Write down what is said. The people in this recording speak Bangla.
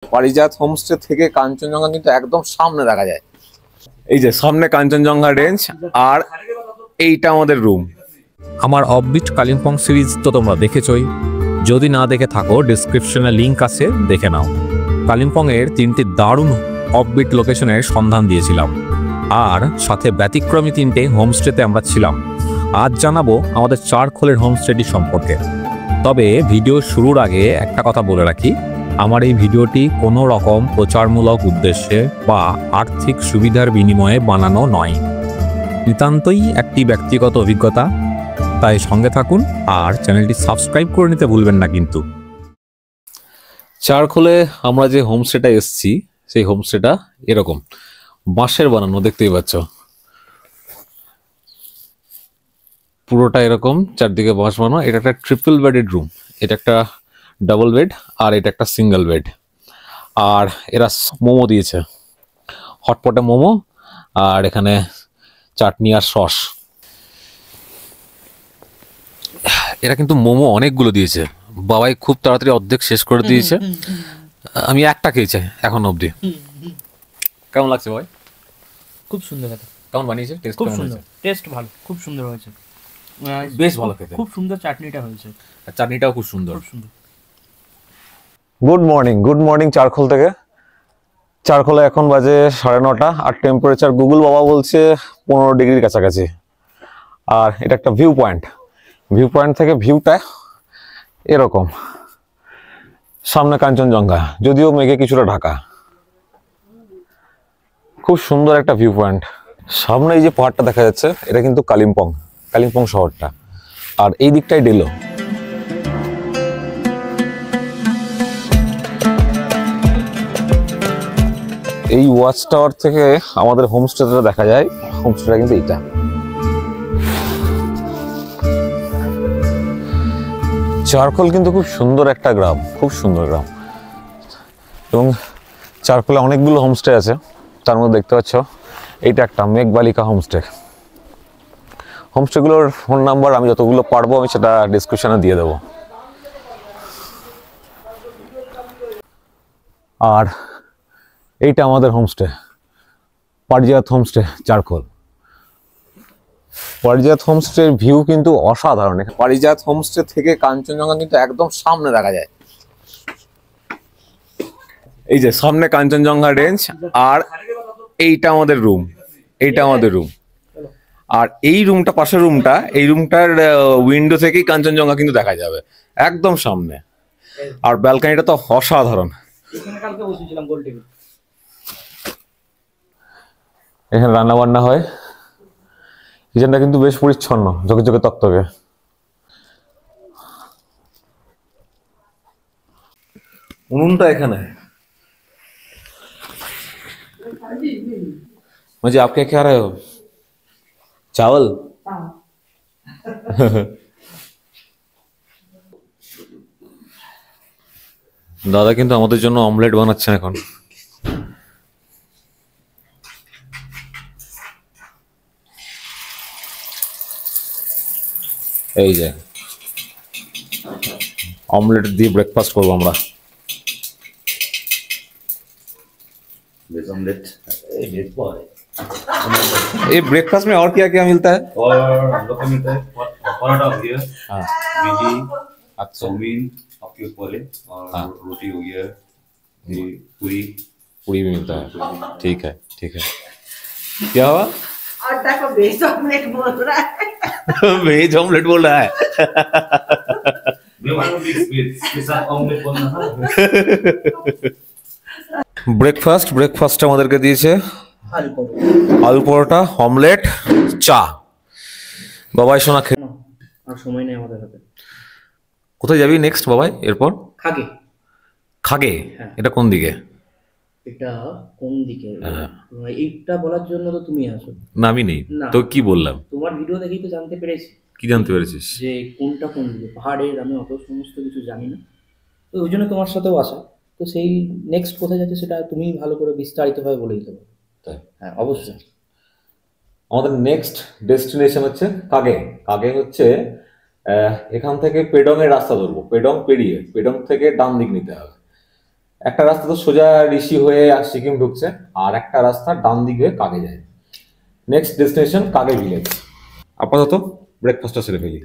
পারিজাত হোমস্টে থেকে কাঞ্চনজঙ্ঘা কিন্তু একদম সামনে দেখা যায়। এই যে সামনে কাঞ্চনজঙ্ঘা রেঞ্জ, আর এইটা আমাদের রুম। আমার অফবিট কালিম্পং সিরিজ তো তোমরা দেখেছই, যদি না দেখে থাকো ডেসক্রিপশনে লিংক আছে, দেখে নাও। কালিম্পংয়ের 3টি দারুণ অফবিট লোকেশনের সন্ধান দিয়েছিলাম, আর সাথে ব্যতিক্রমী 3টে হোমস্টেতে আমরা ছিলাম। আজ জানাবো আমাদের চারখোলের হোমস্টেটি সম্পর্কে। তবে ভিডিও শুরুর আগে একটা কথা বলে রাখি, আমার এই ভিডিওটি কোনো রকম প্রচারমূলক উদ্দেশ্যে বা আর্থিক সুবিধার বিনিময়ে বানানো নয়, নিতান্তই একটি ব্যক্তিগত অভিজ্ঞতা। তাই সঙ্গে থাকুন আর চ্যানেলটি সাবস্ক্রাইব করে নিতে ভুলবেন না কিন্তু। চারখোলে আমরা যে হোমস্টেটা এসেছি, সেই হোমস্টেটা এরকম বাঁশের বানানো, দেখতেই পাচ্ছ। পুরোটা এরকম চারদিকে বাঁশ বানানো। এটা একটা ট্রিপল বেডেড রুম, এটা একটা ডাবল বেড, আর এটা একটা সিঙ্গেল বেড। আর এরা মোমো দিয়েছে, হটপটে মোমো, আর এখানে চাটনি আর সস। এরা কিন্তু মোমো অনেকগুলো দিয়েছে, বাবাই খুব তাড়াতাড়ি অর্ধেক শেষ করে দিয়েছে। আমি একটা খেয়েছি এখন অবধি। কেমন লাগছে ভাই? খুব সুন্দর খেতে। কেমন বানিয়েছে? টেস্ট খুব কেমন সুন্দর, হয়েছে? টেস্ট ভালো, খুব সুন্দর হয়েছে। বেশ ভালো খেতে। খুব সুন্দর চাটনিটা হয়েছে, আর চাটনিটাও খুব সুন্দর। খুব সুন্দর। গুড মর্নিং চারখোল থেকে। চারখোলে এখন বাজে 9:30, আর টেম্পারেচার গুগল বাবা বলছে 15 ডিগ্রির কাছাকাছি। আর এটা একটা ভিউ পয়েন্ট থেকে ভিউটা এরকম, সামনে কাঞ্চনজঙ্ঘা, যদিও মেঘে কিছুটা ঢাকা। খুব সুন্দর একটা ভিউ পয়েন্ট। সামনে এই যে পাহাড়টা দেখা যাচ্ছে, এটা কিন্তু কালিম্পং শহরটা, আর এই দিকটাই ডেলো। এই ওয়াচ টাওয়ার থেকে আমাদের হোমস্টেটা দেখা যায়। হোমস্টেটা কিন্তু এইটা। চারখোল কিন্তু খুব সুন্দর একটা গ্রাম, খুব সুন্দর গ্রাম। এবং চারখোলে অনেকগুলো হোমস্টে আছে, তার মধ্যে দেখতে পাচ্ছ এইটা একটা মেঘবালিকা হোমস্টেগুলোর ফোন নাম্বার আমি যতগুলো পারবো আমি সেটা ডিসক্রিপশনে দিয়ে দেবো। আর এইটা আমাদের হোমস্টে, পারিজাত হোমস্টে চারখোল। পারিজাত হোমস্টের ভিউ কিন্তু অসাধারণ। পারিজাত হোমস্টে থেকে কাঞ্চনজঙ্ঘা কিন্তু একদম সামনে দেখা যায়। এই যে সামনে কাঞ্চনজঙ্ঘা রেঞ্জ, আর এইটা আমাদের রুম। আর এই রুমটা, পাশের রুমটা, এই রুমটার উইন্ডো থেকেই কাঞ্চনজঙ্ঘা কিন্তু দেখা যাবে একদম সামনে। আর ব্যালকনিটা তো অসাধারণ। এখানে রান্না বান্না হয়। কিচেনটা কিন্তু বেশ পরিচ্ছন্ন, ঝকঝকে তকতকে। উনুনটা এখানে। मुझे आप क्या खा रहे हो? चावल? দাদা কিন্তু আমাদের জন্য অমলেট বানাচ্ছেন এখন। এই যে অমলেট দিয়ে ব্রেকফাস্ট করবো আমরা। ये ब्रेकफास्ट में और क्या क्या मिलता है? और हम लोग को मिलता है पराठा हो गया, हाँ, मैगी, अच्छा, चाउमीन आपके ऊपर है, और हाँ, रोटी हो गया, ये पूरी पूरी भी मिलता है। ठीक है क्या हुआ? आटा को वेज ऑमलेट बोल रहा है। वेज ऑमलेट बोल रहा है। मेहमानों मिक्स वेज के साथ ऑमलेट बनना था। ব্রেকফাস্ট আমাদেরকে দিয়েছে আলু পরোটা, অমলেট, চা। বাবাই সোনা খেয়ে আর সময় নেই আমাদের হাতে। কোথায় যাবি নেক্সট বাবাই? এরপর খাগে। হ্যাঁ। এটা কোন দিকে? এটা কোন দিকে? এইটা বলার জন্য তো তুমি আসো না, আমি নেই না। তো কি বললাম? তোমার ভিডিও দেখেই তো জানতে পেরেছি। কি জানতে পেরেছিস? যে কোনটা কোন দিকে পাহাড়ের, আমি অত সমস্ত কিছু জানি না, তো ওই জন্য তোমার সাথেও আসা। তো সেই নেক্সট কোথায় যাচ্ছে সেটা তুমি ভালো করে বিস্তারিতভাবে বলে দিতে পারো। তাই? হ্যাঁ, অবশ্যই। আমাদের নেক্সট ডেস্টিনেশন হচ্ছে কাগে হচ্ছে এখান থেকে পেডং এর রাস্তা ধরবো। পেডং পেরিয়ে পেডং থেকে ডান দিক নিতে হবে। একটা রাস্তা তো সোজা ঋষি হয়ে সিকিম ঢুকছে, আর একটা রাস্তা ডান দিকে হয়ে কাগে যায়। Next destination Kage village. আপাতত ব্রেকফাস্টটা সেরে ফেলি।